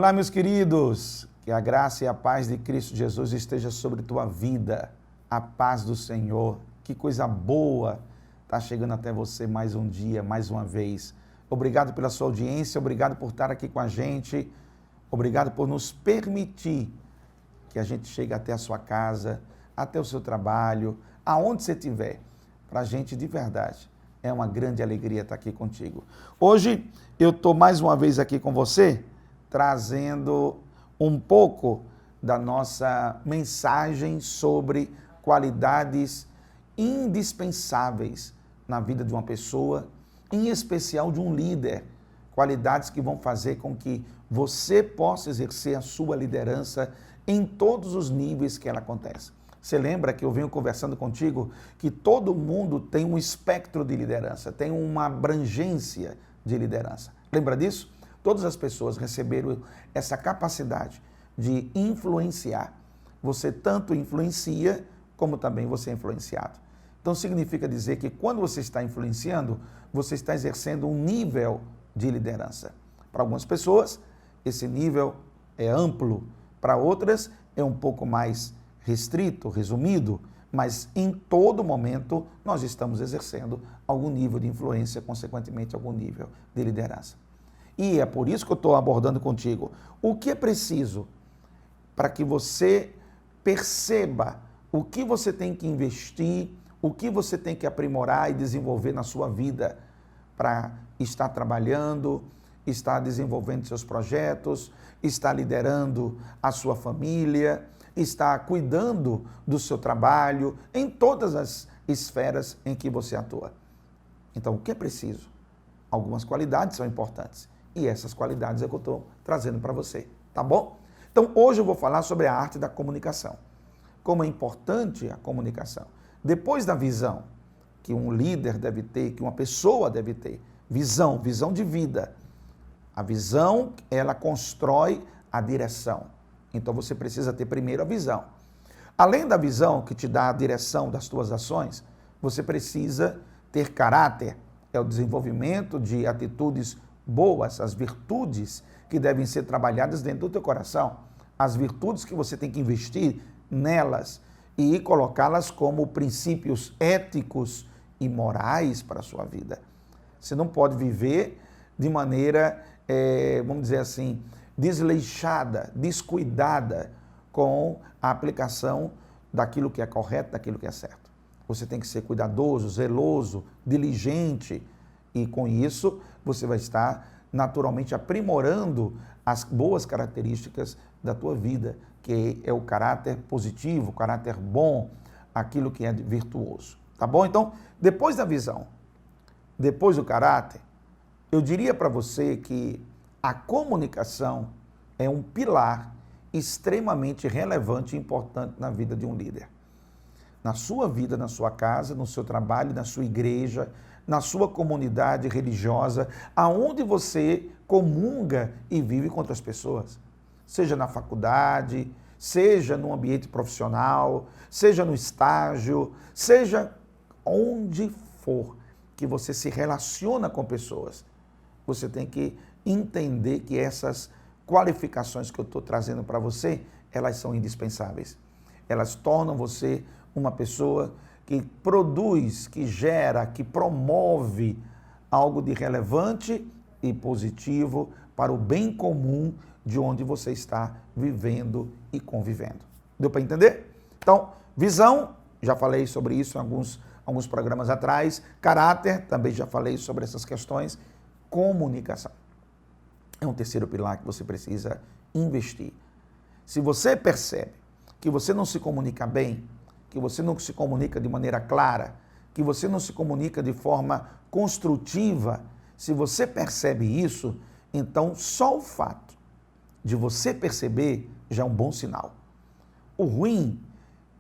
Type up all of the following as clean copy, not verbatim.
Olá, meus queridos, que a graça e a paz de Cristo Jesus esteja sobre tua vida, a paz do Senhor, que coisa boa está chegando até você mais um dia, mais uma vez. Obrigado pela sua audiência, obrigado por estar aqui com a gente, obrigado por nos permitir que a gente chegue até a sua casa, até o seu trabalho, aonde você estiver, para a gente de verdade. É uma grande alegria estar aqui contigo. Hoje eu estou mais uma vez aqui com você, trazendo um pouco da nossa mensagem sobre qualidades indispensáveis na vida de uma pessoa, em especial de um líder. Qualidades que vão fazer com que você possa exercer a sua liderança em todos os níveis que ela acontece. Você lembra que eu venho conversando contigo que todo mundo tem um espectro de liderança, tem uma abrangência de liderança. Lembra disso? Todas as pessoas receberam essa capacidade de influenciar. Você tanto influencia, como também você é influenciado. Então significa dizer que quando você está influenciando, você está exercendo um nível de liderança. Para algumas pessoas, esse nível é amplo, para outras é um pouco mais restrito, resumido, mas em todo momento nós estamos exercendo algum nível de influência, consequentemente algum nível de liderança. E é por isso que eu estou abordando contigo. O que é preciso para que você perceba o que você tem que investir, o que você tem que aprimorar e desenvolver na sua vida para estar trabalhando, estar desenvolvendo seus projetos, estar liderando a sua família, estar cuidando do seu trabalho, em todas as esferas em que você atua. Então, o que é preciso? Algumas qualidades são importantes. E essas qualidades é que eu estou trazendo para você, tá bom? Então, hoje eu vou falar sobre a arte da comunicação. Como é importante a comunicação. Depois da visão que um líder deve ter, que uma pessoa deve ter, visão de vida. A visão, ela constrói a direção. Então, você precisa ter primeiro a visão. Além da visão que te dá a direção das tuas ações, você precisa ter caráter. É o desenvolvimento de atitudes boas, as virtudes que devem ser trabalhadas dentro do teu coração, as virtudes que você tem que investir nelas e colocá-las como princípios éticos e morais para a sua vida. Você não pode viver de maneira, vamos dizer assim, desleixada, descuidada com a aplicação daquilo que é correto, daquilo que é certo. Você tem que ser cuidadoso, zeloso, diligente, e com isso você vai estar naturalmente aprimorando as boas características da tua vida, que é o caráter positivo, o caráter bom, aquilo que é virtuoso. Tá bom? Então, depois da visão, depois do caráter, eu diria para você que a comunicação é um pilar extremamente relevante e importante na vida de um líder. Na sua vida, na sua casa, no seu trabalho, na sua igreja, na sua comunidade religiosa, aonde você comunga e vive com outras pessoas. Seja na faculdade, seja no ambiente profissional, seja no estágio, seja onde for que você se relaciona com pessoas. Você tem que entender que essas qualificações que eu estou trazendo para você, elas são indispensáveis. Elas tornam você uma pessoa que produz, que gera, que promove algo de relevante e positivo para o bem comum de onde você está vivendo e convivendo. Deu para entender? Então, visão, já falei sobre isso em alguns programas atrás. Caráter, também já falei sobre essas questões. Comunicação. É um terceiro pilar que você precisa investir. Se você percebe que você não se comunica bem, que você não se comunica de maneira clara, que você não se comunica de forma construtiva, se você percebe isso, então só o fato de você perceber já é um bom sinal. O ruim,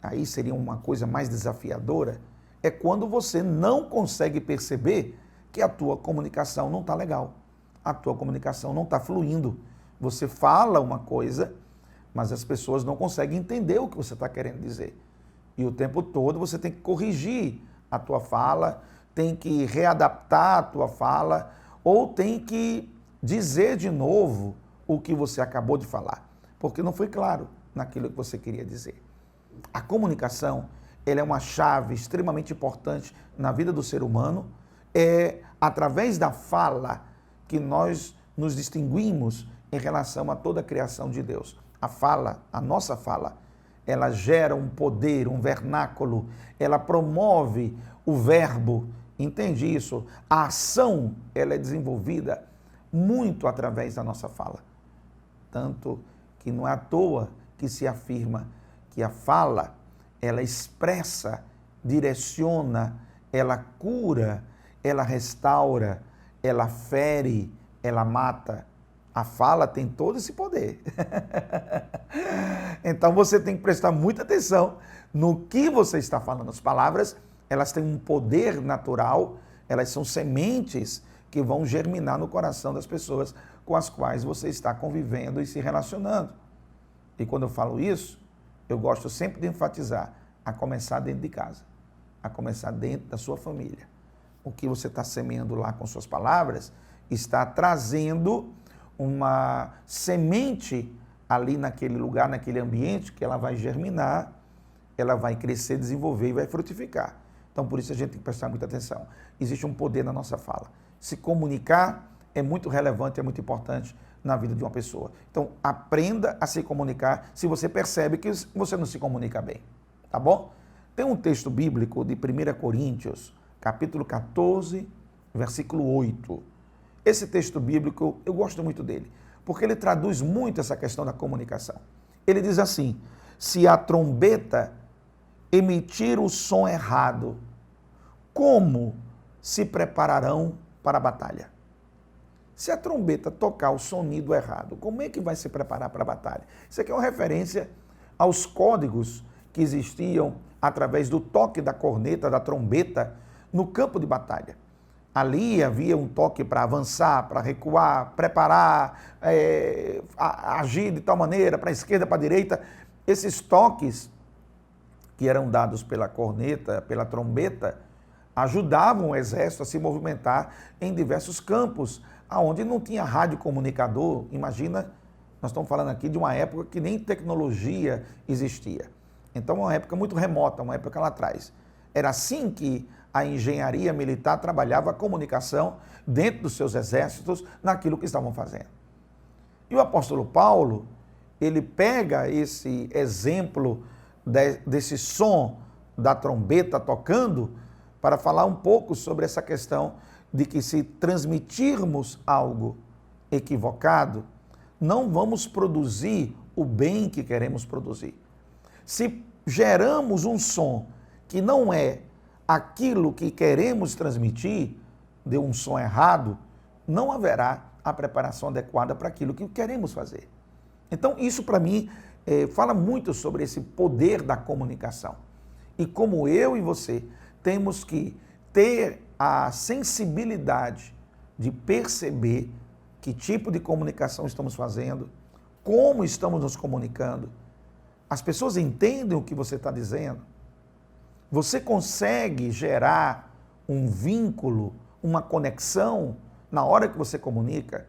aí seria uma coisa mais desafiadora, é quando você não consegue perceber que a tua comunicação não está legal, a tua comunicação não está fluindo. Você fala uma coisa, mas as pessoas não conseguem entender o que você está querendo dizer. E o tempo todo você tem que corrigir a tua fala, tem que readaptar a tua fala, ou tem que dizer de novo o que você acabou de falar, porque não foi claro naquilo que você queria dizer. A comunicação, ela é uma chave extremamente importante na vida do ser humano. É através da fala que nós nos distinguimos em relação a toda a criação de Deus. A fala, a nossa fala, ela gera um poder, um vernáculo, ela promove o verbo, entende isso? A ação, ela é desenvolvida muito através da nossa fala. Tanto que não é à toa que se afirma que a fala, ela expressa, direciona, ela cura, ela restaura, ela fere, ela mata. A fala tem todo esse poder. Então você tem que prestar muita atenção no que você está falando. As palavras, elas têm um poder natural, elas são sementes que vão germinar no coração das pessoas com as quais você está convivendo e se relacionando. E quando eu falo isso, eu gosto sempre de enfatizar, a começar dentro de casa, a começar dentro da sua família. O que você está semeando lá com suas palavras está trazendo uma semente ali naquele lugar, naquele ambiente, que ela vai germinar, ela vai crescer, desenvolver e vai frutificar. Então, por isso a gente tem que prestar muita atenção. Existe um poder na nossa fala. Se comunicar é muito relevante, é muito importante na vida de uma pessoa. Então, aprenda a se comunicar se você percebe que você não se comunica bem, tá bom? Tem um texto bíblico de 1 Coríntios, capítulo 14, versículo 8. Esse texto bíblico, eu gosto muito dele, porque ele traduz muito essa questão da comunicação. Ele diz assim: se a trombeta emitir o som errado, como se prepararão para a batalha? Se a trombeta tocar o sonido errado, como é que vai se preparar para a batalha? Isso aqui é uma referência aos códigos que existiam através do toque da corneta, da trombeta, no campo de batalha. Ali havia um toque para avançar, para recuar, preparar, agir de tal maneira, para a esquerda, para a direita. Esses toques que eram dados pela corneta, pela trombeta, ajudavam o exército a se movimentar em diversos campos, onde não tinha radiocomunicador. Imagina, nós estamos falando aqui de uma época que nem tecnologia existia. Então, uma época muito remota, uma época lá atrás. Era assim que a engenharia militar trabalhava a comunicação dentro dos seus exércitos, naquilo que estavam fazendo. E o apóstolo Paulo, ele pega esse exemplo desse som da trombeta tocando para falar um pouco sobre essa questão de que, se transmitirmos algo equivocado, não vamos produzir o bem que queremos produzir. Se geramos um som que não é aquilo que queremos transmitir, deu um som errado, não haverá a preparação adequada para aquilo que queremos fazer. Então, isso para mim fala muito sobre esse poder da comunicação. E como eu e você temos que ter a sensibilidade de perceber que tipo de comunicação estamos fazendo, como estamos nos comunicando. As pessoas entendem o que você está dizendo. Você consegue gerar um vínculo, uma conexão na hora que você comunica.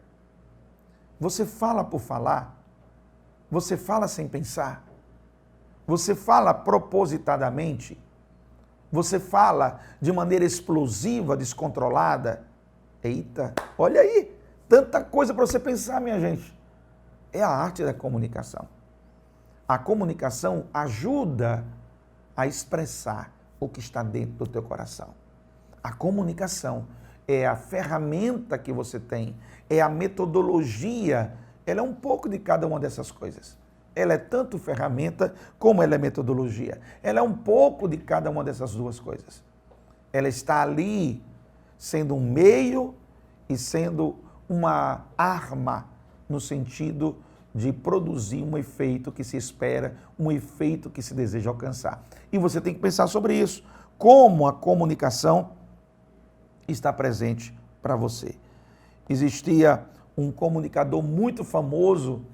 Você fala por falar. Você fala sem pensar. Você fala propositadamente. Você fala de maneira explosiva, descontrolada. Eita, olha aí, tanta coisa para você pensar, minha gente. É a arte da comunicação. A comunicação ajuda a expressar o que está dentro do teu coração. A comunicação é a ferramenta que você tem, é a metodologia, ela é um pouco de cada uma dessas coisas. Ela é tanto ferramenta como ela é metodologia. Ela é um pouco de cada uma dessas duas coisas. Ela está ali sendo um meio e sendo uma arma no sentido de produzir um efeito que se espera, um efeito que se deseja alcançar. E você tem que pensar sobre isso. Como a comunicação está presente para você. Existia um comunicador muito famoso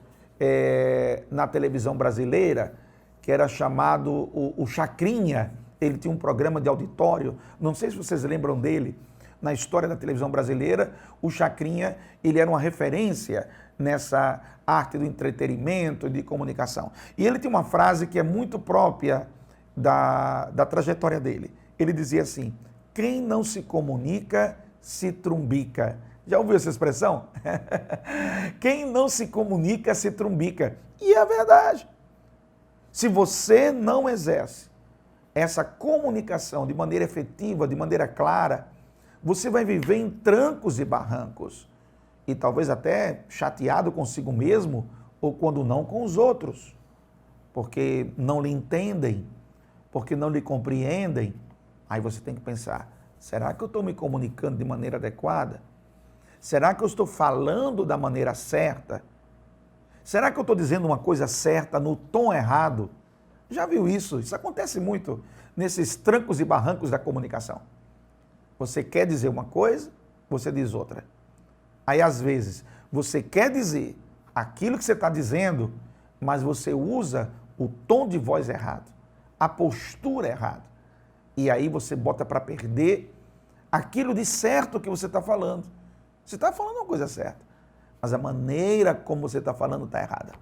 na televisão brasileira, que era chamado o Chacrinha. Ele tinha um programa de auditório, não sei se vocês lembram dele, na história da televisão brasileira. O Chacrinha, ele era uma referência nessa arte do entretenimento e de comunicação. E ele tem uma frase que é muito própria da trajetória dele. Ele dizia assim: quem não se comunica, se trumbica. Já ouviu essa expressão? Quem não se comunica, se trumbica. E é verdade. Se você não exerce essa comunicação de maneira efetiva, de maneira clara, você vai viver em trancos e barrancos. E talvez até chateado consigo mesmo, ou quando não com os outros. Porque não lhe entendem, porque não lhe compreendem. Aí você tem que pensar, será que eu estou me comunicando de maneira adequada? Será que eu estou falando da maneira certa? Será que eu estou dizendo uma coisa certa no tom errado? Já viu isso? Isso acontece muito nesses trancos e barrancos da comunicação. Você quer dizer uma coisa, você diz outra. Aí, às vezes, você quer dizer aquilo que você está dizendo, mas você usa o tom de voz errado, a postura errada. E aí você bota para perder aquilo de certo que você está falando. Você está falando uma coisa certa, mas a maneira como você está falando está errada.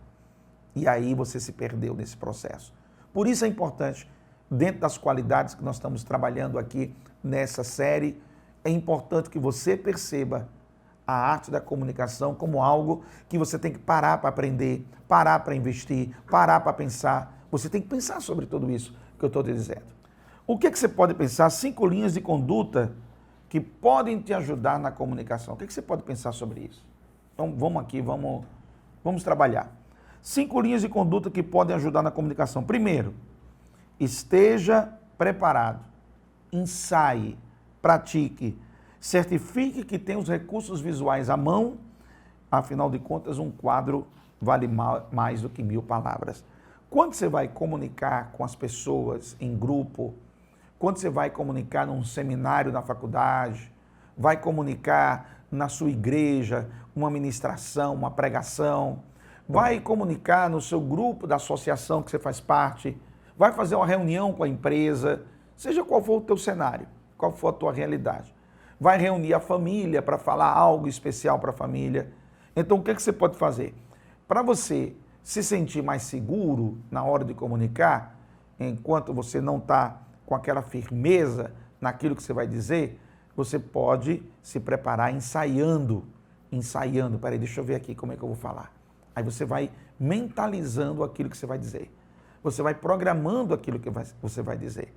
E aí você se perdeu nesse processo. Por isso é importante, dentro das qualidades que nós estamos trabalhando aqui nessa série, é importante que você perceba a arte da comunicação como algo que você tem que parar para aprender, parar para investir, parar para pensar. Você tem que pensar sobre tudo isso que eu estou te dizendo. O que você pode pensar? 5 linhas de conduta que podem te ajudar na comunicação. O que você pode pensar sobre isso? Então vamos aqui, vamos trabalhar. 5 linhas de conduta que podem ajudar na comunicação. Primeiro, esteja preparado. Ensaie, pratique, certifique que tem os recursos visuais à mão. Afinal de contas, um quadro vale mais do que 1000 palavras. Quando você vai comunicar com as pessoas em grupo, quando você vai comunicar num seminário na faculdade, vai comunicar na sua igreja, uma ministração, uma pregação, vai comunicar no seu grupo da associação que você faz parte, vai fazer uma reunião com a empresa, seja qual for o teu cenário, qual for a tua realidade. Vai reunir a família para falar algo especial para a família. Então, o que você pode fazer? Para você se sentir mais seguro na hora de comunicar, enquanto você não está com aquela firmeza naquilo que você vai dizer, você pode se preparar ensaiando. Peraí, deixa eu ver aqui como é que eu vou falar. Aí você vai mentalizando aquilo que você vai dizer. Você vai programando aquilo que você vai dizer.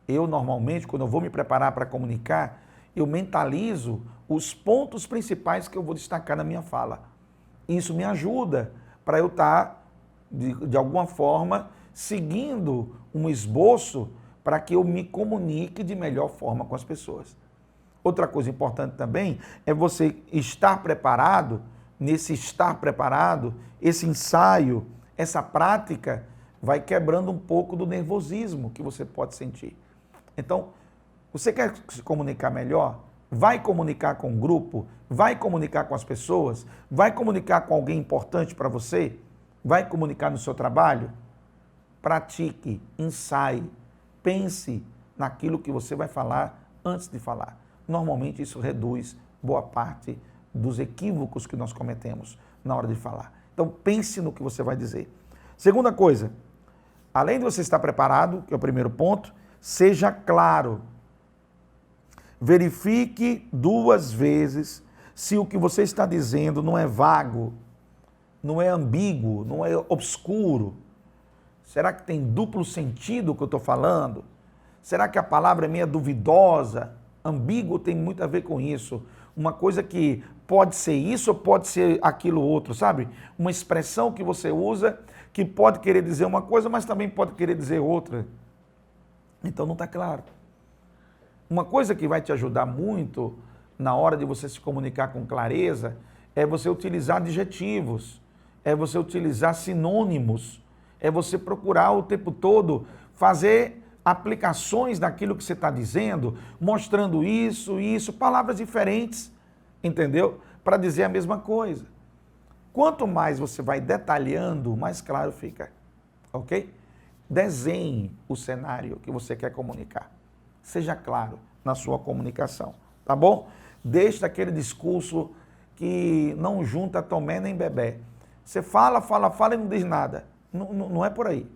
Eu, normalmente, quando eu vou me preparar para comunicar, eu mentalizo os pontos principais que eu vou destacar na minha fala. Isso me ajuda para eu estar, de alguma forma, seguindo um esboço para que eu me comunique de melhor forma com as pessoas. Outra coisa importante também é você estar preparado. Nesse estar preparado, esse ensaio, essa prática vai quebrando um pouco do nervosismo que você pode sentir. Então, você quer se comunicar melhor? Vai comunicar com um grupo? Vai comunicar com as pessoas? Vai comunicar com alguém importante para você? Vai comunicar no seu trabalho? Pratique, ensaie, pense naquilo que você vai falar antes de falar. Normalmente isso reduz boa parte dos equívocos que nós cometemos na hora de falar. Então pense no que você vai dizer. Segunda coisa, além de você estar preparado, que é o primeiro ponto, seja claro. Verifique 2 vezes se o que você está dizendo não é vago, não é ambíguo, não é obscuro. Será que tem duplo sentido o que eu estou falando? Será que a palavra é meio duvidosa? Ambíguo tem muito a ver com isso. Uma coisa que pode ser isso ou pode ser aquilo outro, sabe? Uma expressão que você usa que pode querer dizer uma coisa, mas também pode querer dizer outra. Então não está claro. Uma coisa que vai te ajudar muito na hora de você se comunicar com clareza é você utilizar adjetivos, é você utilizar sinônimos, é você procurar o tempo todo fazer aplicações daquilo que você está dizendo, mostrando isso, palavras diferentes, entendeu? Para dizer a mesma coisa. Quanto mais você vai detalhando, mais claro fica, ok? Desenhe o cenário que você quer comunicar. Seja claro na sua comunicação, tá bom? Deixe aquele discurso que não junta Tomé nem Bebé. Você fala, fala, fala e não diz nada. Não é por aí.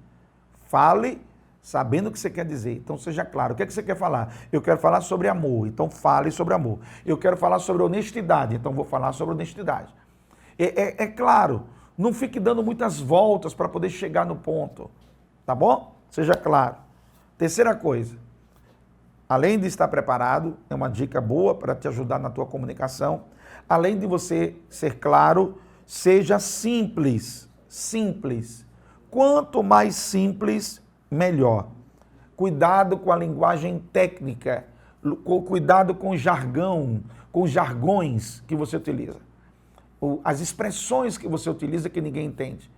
Fale sabendo o que você quer dizer. Então seja claro. O que é que você quer falar? Eu quero falar sobre amor. Então fale sobre amor. Eu quero falar sobre honestidade. Então vou falar sobre honestidade. É claro. Não fique dando muitas voltas para poder chegar no ponto. Tá bom? Seja claro. Terceira coisa. Além de estar preparado, é uma dica boa para te ajudar na tua comunicação. Além de você ser claro, seja simples. Simples. Quanto mais simples, melhor. Cuidado com a linguagem técnica. Cuidado com o jargão, com os jargões que você utiliza. As expressões que você utiliza que ninguém entende.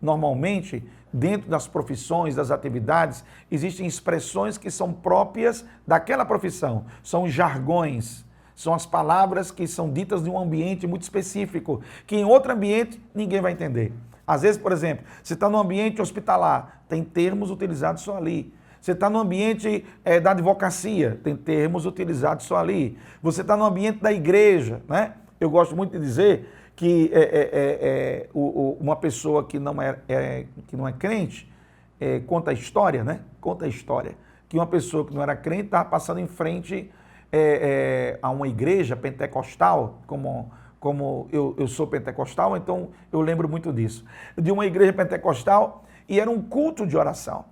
Normalmente, dentro das profissões, das atividades, existem expressões que são próprias daquela profissão. São os jargões, são as palavras que são ditas em um ambiente muito específico, que em outro ambiente ninguém vai entender. Às vezes, por exemplo, você está num ambiente hospitalar, tem termos utilizados só ali. Você está no ambiente da advocacia, tem termos utilizados só ali. Você está no ambiente da igreja, né? Eu gosto muito de dizer que uma pessoa que não é crente conta a história, né? Conta a história. Que uma pessoa que não era crente estava passando em frente a uma igreja pentecostal, como eu sou pentecostal, então eu lembro muito disso. De uma igreja pentecostal e era um culto de oração.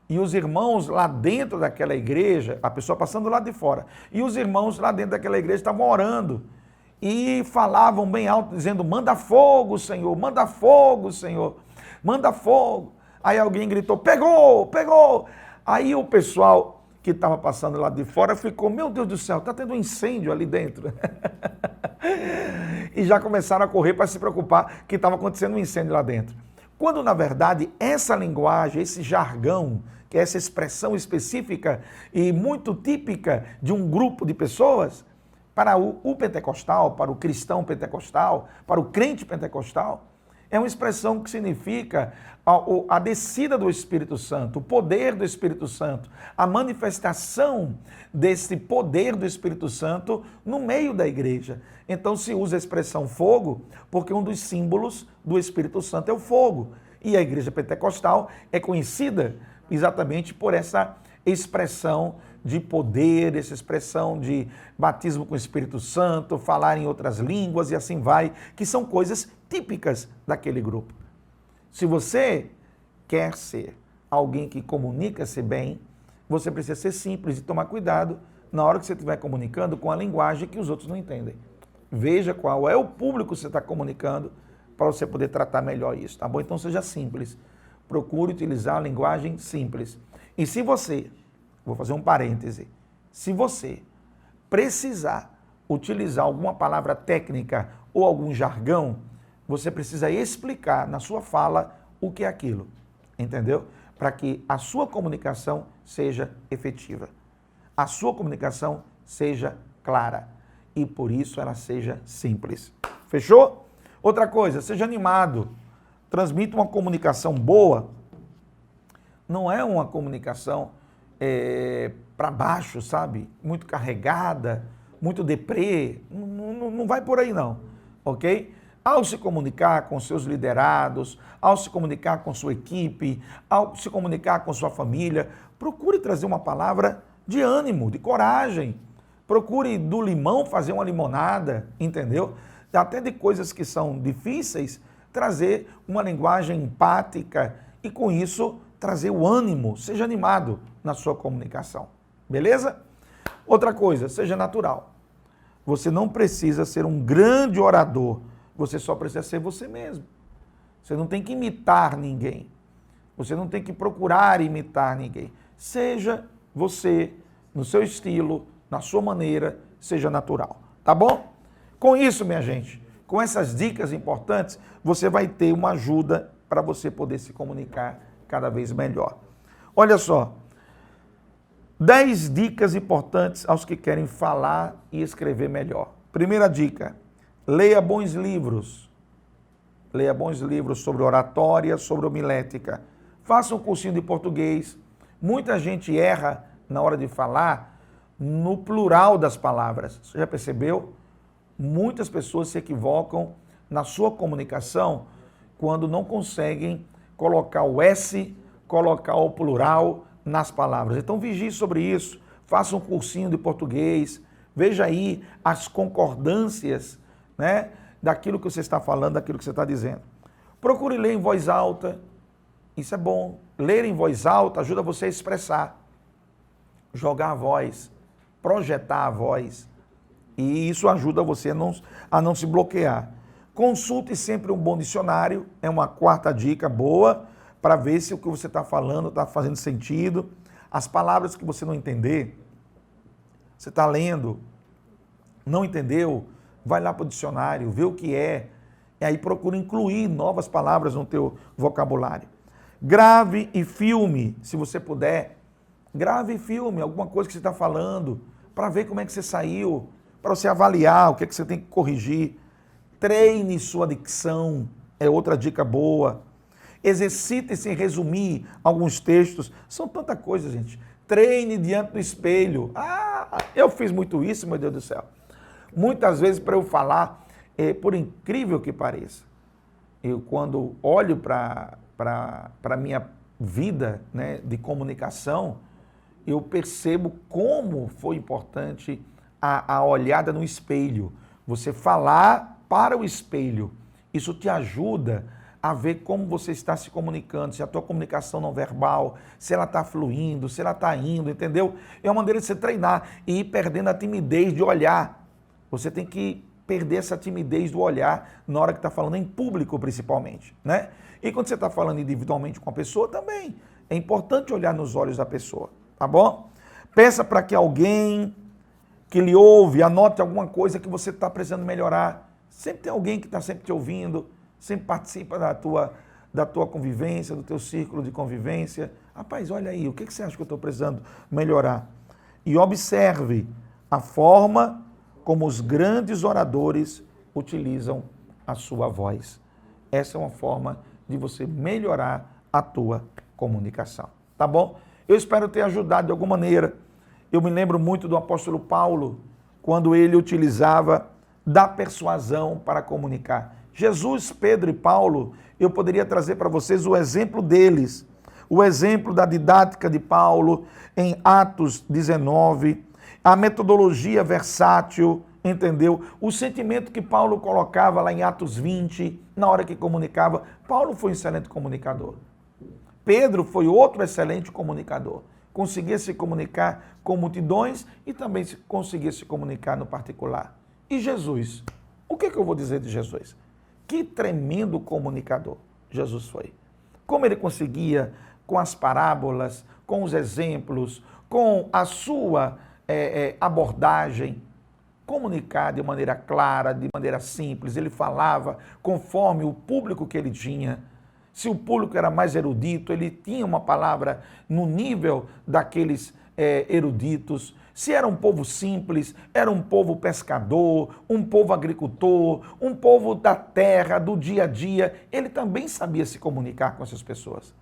E os irmãos lá dentro daquela igreja, a pessoa passando do lado de fora, e os irmãos lá dentro daquela igreja estavam orando. E falavam bem alto, dizendo, manda fogo, Senhor, manda fogo, Senhor, manda fogo. Aí alguém gritou, pegou, pegou. Aí o pessoal que estava passando lá de fora ficou, meu Deus do céu, está tendo um incêndio ali dentro. E já começaram a correr para se preocupar que estava acontecendo um incêndio lá dentro. Quando, na verdade, essa linguagem, esse jargão, que é essa expressão específica e muito típica de um grupo de pessoas, para o pentecostal, para o cristão pentecostal, para o crente pentecostal, é uma expressão que significa a descida do Espírito Santo, o poder do Espírito Santo, a manifestação desse poder do Espírito Santo no meio da igreja. Então se usa a expressão fogo, porque um dos símbolos do Espírito Santo é o fogo. E a igreja pentecostal é conhecida exatamente por essa expressão de poder, essa expressão de batismo com o Espírito Santo, falar em outras línguas e assim vai, que são coisas típicas daquele grupo. Se você quer ser alguém que comunica-se bem, você precisa ser simples e tomar cuidado na hora que você estiver comunicando com a linguagem que os outros não entendem. Veja qual é o público que você está comunicando para você poder tratar melhor isso, tá bom? Então seja simples. Procure utilizar a linguagem simples. E se você, vou fazer um parêntese, se você precisar utilizar alguma palavra técnica ou algum jargão, você precisa explicar na sua fala o que é aquilo, entendeu? Para que a sua comunicação seja efetiva, a sua comunicação seja clara e por isso ela seja simples. Fechou? Outra coisa, seja animado, transmita uma comunicação boa, não é uma comunicação para baixo, sabe? Muito carregada, muito deprê, não vai por aí não, ok? Ao se comunicar com seus liderados, ao se comunicar com sua equipe, ao se comunicar com sua família, procure trazer uma palavra de ânimo, de coragem. Procure do limão fazer uma limonada, entendeu? Até de coisas que são difíceis, trazer uma linguagem empática e com isso trazer o ânimo, seja animado na sua comunicação, beleza? Outra coisa, seja natural. Você não precisa ser um grande orador, você só precisa ser você mesmo. Você não tem que imitar ninguém, você não tem que procurar imitar ninguém. Seja você, no seu estilo, na sua maneira, seja natural, tá bom? Com isso, minha gente, com essas dicas importantes, você vai ter uma ajuda para você poder se comunicar cada vez melhor. Olha só, 10 dicas importantes aos que querem falar e escrever melhor. Primeira dica, leia bons livros. Leia bons livros sobre oratória, sobre homilética. Faça um cursinho de português. Muita gente erra na hora de falar no plural das palavras. Você já percebeu? Muitas pessoas se equivocam na sua comunicação quando não conseguem colocar o S, colocar o plural nas palavras. Então vigie sobre isso, faça um cursinho de português, veja aí as concordâncias, né, daquilo que você está falando, daquilo que você está dizendo. Procure ler em voz alta, isso é bom. Ler em voz alta ajuda você a expressar, jogar a voz, projetar a voz. E isso ajuda você a não se bloquear. Consulte sempre um bom dicionário, é uma quarta dica boa, para ver se o que você está falando está fazendo sentido. As palavras que você não entender, você está lendo, não entendeu, vai lá para o dicionário, vê o que é, e aí procura incluir novas palavras no teu vocabulário. Grave e filme, se você puder. Grave e filme, alguma coisa que você está falando, para ver como é que você saiu, para você avaliar o que é que você tem que corrigir. Treine sua dicção, é outra dica boa. Exercite-se em resumir alguns textos. São tanta coisa, gente. Treine diante do espelho. Eu fiz muito isso, meu Deus do céu. Muitas vezes para eu falar, por incrível que pareça, eu quando olho para a minha vida, né, de comunicação, eu percebo como foi importante a olhada no espelho. Você falar para o espelho, isso te ajuda a ver como você está se comunicando, se a tua comunicação não verbal, se ela está fluindo, se ela está indo, entendeu? É uma maneira de você treinar e ir perdendo a timidez de olhar. Você tem que perder essa timidez do olhar na hora que está falando em público, principalmente, né? E quando você está falando individualmente com a pessoa também, é importante olhar nos olhos da pessoa, tá bom? Peça para que alguém que lhe ouve, anote alguma coisa que você está precisando melhorar. Sempre tem alguém que está sempre te ouvindo, sempre participa da tua convivência, do teu círculo de convivência. Rapaz, olha aí, o que você acha que eu estou precisando melhorar? E observe a forma como os grandes oradores utilizam a sua voz. Essa é uma forma de você melhorar a tua comunicação, tá bom? Eu espero ter ajudado de alguma maneira. Eu me lembro muito do apóstolo Paulo, quando ele utilizava da persuasão para comunicar. Jesus, Pedro e Paulo, eu poderia trazer para vocês o exemplo deles, o exemplo da didática de Paulo em Atos 19, a metodologia versátil, entendeu? O sentimento que Paulo colocava lá em Atos 20, na hora que comunicava. Paulo foi um excelente comunicador. Pedro foi outro excelente comunicador. Conseguia se comunicar com multidões e também conseguia se comunicar no particular. E Jesus? O que eu vou dizer de Jesus? Que tremendo comunicador Jesus foi. Como ele conseguia, com as parábolas, com os exemplos, com a sua abordagem, comunicar de maneira clara, de maneira simples. Ele falava conforme o público que ele tinha. Se o público era mais erudito, ele tinha uma palavra no nível daqueles eruditos. Se era um povo simples, era um povo pescador, um povo agricultor, um povo da terra, do dia a dia, ele também sabia se comunicar com essas pessoas.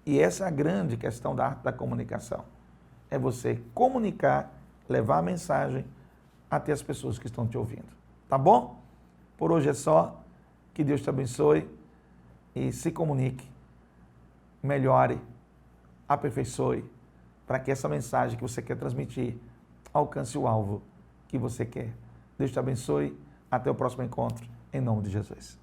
E essa é a grande questão da arte da comunicação. É você comunicar, levar a mensagem até as pessoas que estão te ouvindo. Tá bom? Por hoje é só. Que Deus te abençoe e se comunique, melhore, aperfeiçoe, para que essa mensagem que você quer transmitir alcance o alvo que você quer. Deus te abençoe. Até o próximo encontro, em nome de Jesus.